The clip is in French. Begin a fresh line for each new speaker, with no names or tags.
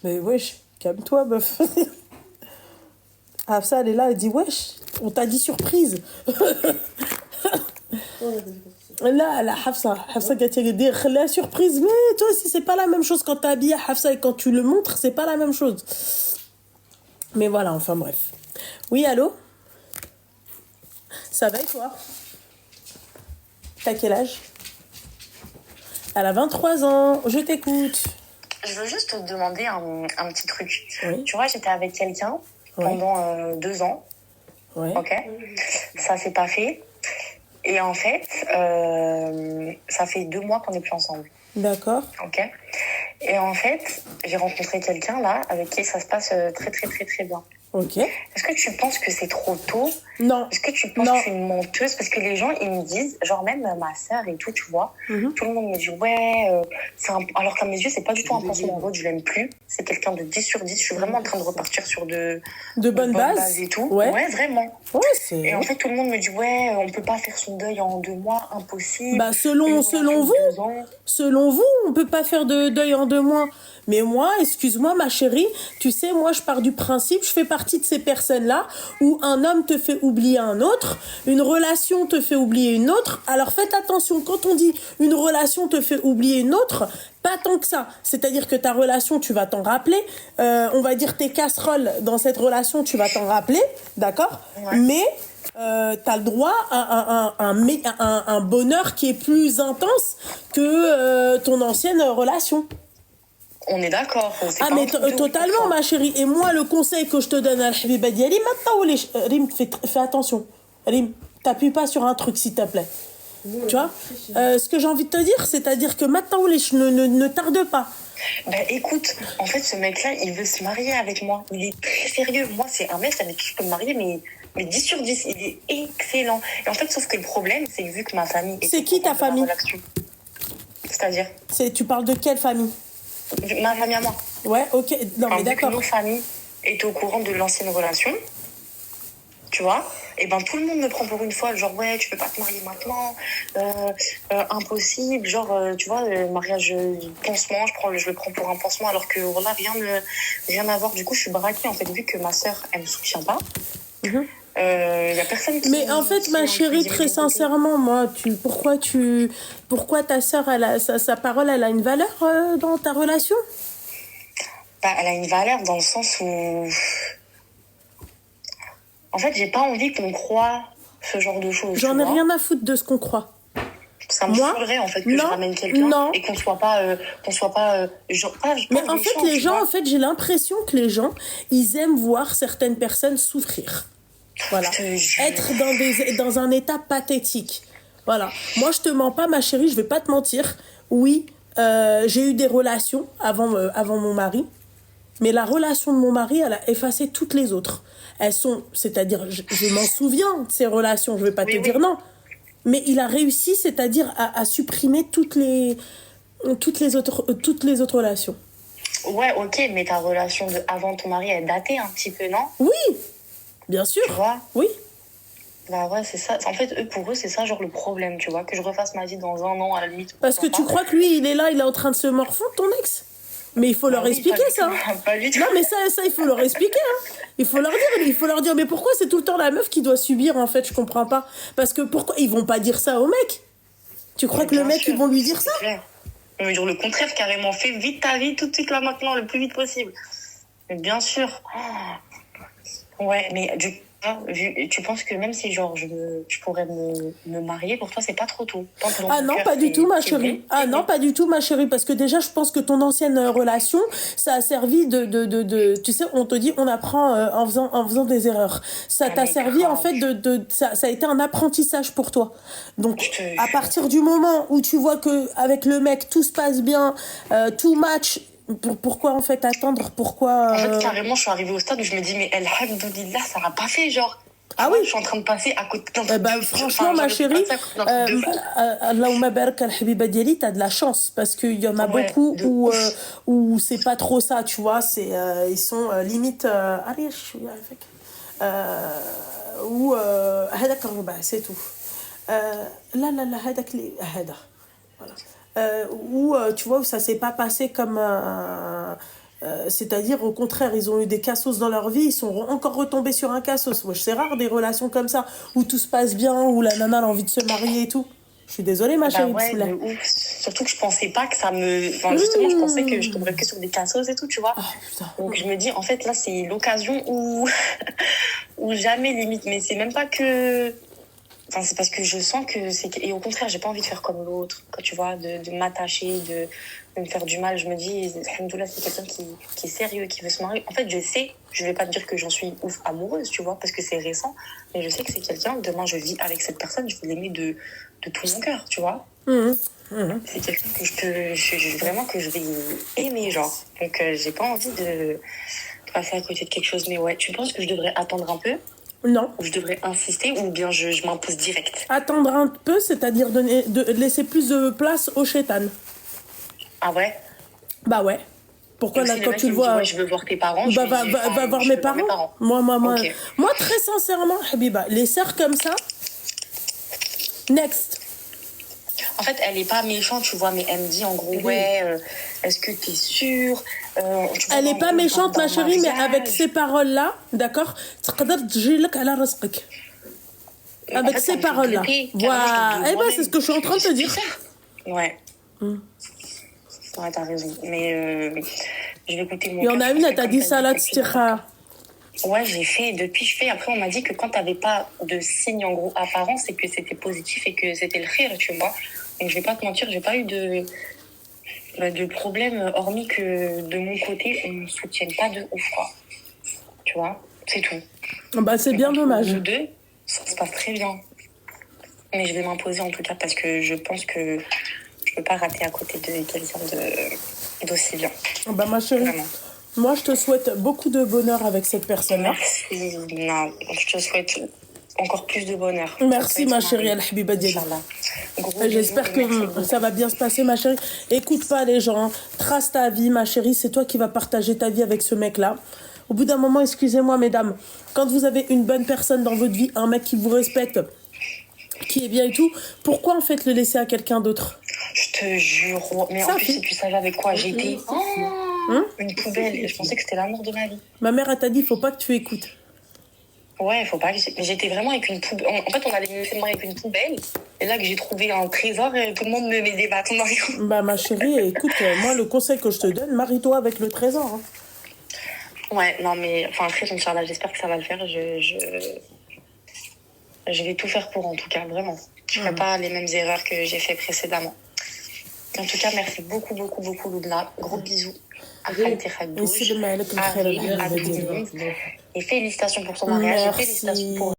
Mais wesh, calme-toi, meuf. Hafsa, elle est là, elle dit wesh, on t'a dit surprise. Là, Hafsa qui a dit la surprise, mais toi aussi, c'est pas la même chose quand t'es habillé Hafsa et quand tu le montres, c'est pas la même chose. Mais voilà, enfin bref. Oui, allô? Ça va et toi? T'as quel âge? Elle a 23 ans, je t'écoute.
Je veux juste te demander un petit truc.
Oui.
Tu vois, j'étais avec quelqu'un
Ouais.
pendant 2 ans.
Ouais.
Ok. Ça s'est pas fait. Et en fait, ça fait 2 mois qu'on n'est plus ensemble.
D'accord.
Ok. Et en fait, j'ai rencontré quelqu'un là avec qui ça se passe très très très très bien.
Ok.
Est-ce que tu penses que c'est trop tôt?
Non.
Est-ce que tu penses
Non.
que je suis une menteuse? Parce que les gens, ils me disent, genre même ma sœur et tout, tu vois, tout le monde me dit, ouais, alors qu'à mes yeux, c'est pas du tout un pansement en mode, je l'aime plus. C'est quelqu'un de 10 sur 10. Je suis vraiment en train de repartir sur de
bonnes bases
et tout.
Ouais.
Ouais, vraiment.
Ouais, c'est...
Et en fait, tout le monde me dit, ouais, on peut pas faire son deuil en 2 mois, impossible.
Bah, selon vous, on peut pas faire de deuil en 2 mois. Mais moi, excuse-moi, ma chérie, tu sais, moi, je pars du principe, je fais partie de ces personnes-là où un homme te fait oublier un autre, une relation te fait oublier une autre. Alors, faites attention, quand on dit une relation te fait oublier une autre, pas tant que ça. C'est-à-dire que ta relation, tu vas t'en rappeler. On va dire tes casseroles dans cette relation, tu vas t'en rappeler, d'accord ?
Ouais.
Mais... t'as le droit à un bonheur qui est plus intense que ton ancienne relation.
On est d'accord.
Ah mais totalement ma chérie. Et moi le conseil que je te donne à l'habiba diali, Rim, fais attention. Rim, t'appuies pas sur un truc s'il te plaît. Tu vois ce que j'ai envie de te dire, c'est-à-dire que maintenant ne tarde pas.
Ben écoute, en fait ce mec-là, il veut se marier avec moi. Il est très sérieux. Moi, c'est un mec avec qui je peux me marier, mais 10 sur 10, il est excellent. Et en fait, sauf que le problème, c'est que vu que ma famille...
C'est qui ta famille?
C'est-à-dire?
Tu parles de quelle famille?
Ma famille à moi.
Ouais, ok. Non, mais d'accord.
Nos familles étaient au courant de l'ancienne relation, tu vois, et ben tout le monde me prend pour une folle, genre ouais, tu peux pas te marier maintenant, impossible, genre tu vois, mariage pansement, je le prends pour un pansement, alors que voilà, rien à voir. Du coup, je suis braquée en fait, vu que ma sœur, elle me soutient pas. Y a personne qui...
Mais en fait, ma chérie, très sincèrement, moi, pourquoi ta sœur, sa parole, elle a une valeur dans ta relation?
Bah, elle a une valeur dans le sens où, en fait, j'ai pas envie qu'on croie ce genre de choses.
J'en ai rien à foutre de ce qu'on croit.
Ça me saoulerait en fait que je ramène quelqu'un et qu'on soit pas genre
mais en fait les gens, en fait, j'ai l'impression que les gens, ils aiment voir certaines personnes souffrir. Voilà, être dans un état pathétique. Voilà, moi je te mens pas ma chérie, je vais pas te mentir. Oui, j'ai eu des relations avant mon mari, mais la relation de mon mari, elle a effacé toutes les autres. Elles sont, c'est-à-dire, je m'en souviens de ces relations, je vais pas te dire non. Mais il a réussi, c'est-à-dire à supprimer toutes les autres relations.
Ouais, ok, mais ta relation avant ton mari, elle datait un petit peu, non?
Oui, bien sûr.
Tu vois?
Oui.
Bah ouais, c'est ça. En fait, pour eux, c'est ça, genre, le problème, tu vois, que je refasse ma vie dans 1 an, à la limite.
Parce que tu crois que lui, il est là, il est en train de se morfondre, ton ex? Mais il faut leur expliquer ça. Non, mais ça, il faut leur expliquer. Hein. Il faut leur dire, mais pourquoi c'est tout le temps la meuf qui doit subir, en fait, je comprends pas. Parce que pourquoi ils vont pas dire ça au mec? Tu crois que le mec, ils vont lui dire ça?
Ils vont dire le contraire, carrément. Fais vite ta vie, tout de suite, là, maintenant, le plus vite possible. Mais bien sûr. Ouais, mais tu penses que même si, genre, je pourrais me marier, pour toi, c'est pas trop tôt?
Ah non, pas du tout, ma chérie. Ah non, pas du tout, ma chérie. Parce que déjà, je pense que ton ancienne relation, ça a servi tu sais, on te dit, on apprend en faisant des erreurs. Ça t'a servi, en fait, ça a été un apprentissage pour toi. Donc, à partir du moment où tu vois que avec le mec, tout se passe bien, tout match... Pourquoi en fait attendre? Pourquoi
En fait, carrément, je suis arrivée au stade où je me dis, mais alhamdoulilah, ça n'a pas fait, genre.
Ah oui,
je suis en train de passer à côté
franchement, ma chérie, Allahumma barak al-habiba diali, t'as de la chance parce qu'il y en a beaucoup où c'est pas trop ça, tu vois. Ils sont limite. Allez, je suis avec. Ou. C'est tout. Là, voilà. Où tu vois où ça s'est pas passé comme C'est-à-dire, au contraire, ils ont eu des cassos dans leur vie, ils sont encore retombés sur un cassos. Wesh, c'est rare des relations comme ça, où tout se passe bien, où la nana a envie de se marier et tout. Je suis désolée, ma
Bah
chérie,
ouais,
bismillah.
de ouf. Surtout que je pensais pas que ça me. Enfin, justement, je pensais que je tomberais que sur des cassos et tout, tu vois.
Ah, putain.
Donc je me dis, en fait, là, c'est l'occasion où. Où jamais limite. Mais c'est même pas que. Enfin, c'est parce que je sens que c'est. Et au contraire, j'ai pas envie de faire comme l'autre. Quand tu vois, de m'attacher, de me faire du mal. Je me dis, alhamdoulilah, c'est quelqu'un qui est sérieux, qui veut se marier. En fait, je sais, je vais pas te dire que j'en suis ouf amoureuse, tu vois, parce que c'est récent. Mais je sais que c'est quelqu'un, demain, je vis avec cette personne, je vais l'aimer de tout mon cœur, tu vois. C'est quelqu'un que vraiment que je vais aimer, genre. Donc, j'ai pas envie de passer à côté de quelque chose. Mais ouais, tu penses que je devrais attendre un peu?
Non.
Ou je devrais insister? Ou bien je m'impose direct?
Attendre un peu, c'est-à-dire de laisser plus de place au chétan.
Ah ouais?
Bah ouais. Pourquoi
Donc,
là,
si le
quand
mec,
tu
il
le
me dit,
vois...
ouais, je veux voir tes parents,
Bah,
je lui dis,
va voir
je
mes
veux voir
parents. Moi,
Ok.
très sincèrement, Habiba, les sœurs comme ça, next.
En fait, elle est pas méchante, tu vois, mais elle me dit en gros,
Oui.
ouais, est-ce que t'es sûre? Tu vois,
Elle
en
est pas
gros,
méchante,
dans
ma chérie, mais
mariage.
avec ces paroles-là, d'accord, تقدر تجيلك على رزقك.
En
Avec
fait, ça
ces
me fait
paroles-là.
gripper.
Voilà. Eh ben, c'est ce que je suis en train de te dire.
Ouais. Ouais, t'as raison. Mais je vais écouter mon
Il y en
cœur,
a
je
une,
pense
elle
que
t'a
comme
dit
t'as
salade
c'est le plus
stikhar.
important. Ouais, j'ai fait. Depuis, je fais. Après, on m'a dit que quand t'avais pas de signe en gros apparent, c'est que c'était positif et que c'était le khir, tu vois. Donc, je vais pas te mentir, j'ai pas eu de problème, hormis que de mon côté, on me soutienne pas de ouf, quoi. Tu vois, c'est tout.
Bah, c'est
Donc,
bien
entre
dommage.
nous deux, ça se passe très bien. Mais je vais m'imposer en tout cas parce que je pense que je peux pas rater à côté de quelqu'un d'aussi bien.
Bah, ma chérie,
Vraiment.
moi, je te souhaite beaucoup de bonheur avec cette personne-là.
Merci. Non, je te souhaite encore plus de bonheur.
Merci, ma chérie, Al-Habiba Diali.
Inch'Allah. Gros bisous
J'espère
et merci
que
beaucoup.
ça va bien se passer, ma chérie. Écoute pas les gens, hein. Trace ta vie, ma chérie. C'est toi qui vas partager ta vie avec ce mec-là. Au bout d'un moment, excusez-moi, mesdames, quand vous avez une bonne personne dans votre vie, un mec qui vous respecte, qui est bien et tout, pourquoi en fait le laisser à quelqu'un d'autre?
Je te jure. Mais
Ça
en plus,
fait-
si tu savais avec quoi j'étais. Une poubelle. Et je pensais que c'était l'amour de ma vie.
Ma mère, elle t'a dit, il faut pas que tu écoutes.
Ouais, faut pas. J'étais vraiment avec une poubelle. En fait, on allait me faire avec une poubelle. Et là que j'ai trouvé un trésor, et tout le monde me met des bâtons dans les roues.
Bah, ma chérie, écoute, moi, le conseil que je te donne, marie-toi avec le trésor. Hein.
Ouais, non, mais enfin, après, Inch'Allah, j'espère que ça va le faire. Je vais tout faire pour, en tout cas, vraiment. Je ferai pas les mêmes erreurs que j'ai fait précédemment. En tout cas, merci beaucoup, beaucoup, beaucoup, Loubna. Gros bisous. À Khalti Khadouj,
يسلم عليك
à
الخير
Rym, à
الحبيبه
tout le
ديالي.
monde. Et félicitations pour ton mariage. Et
Merci.
félicitations pour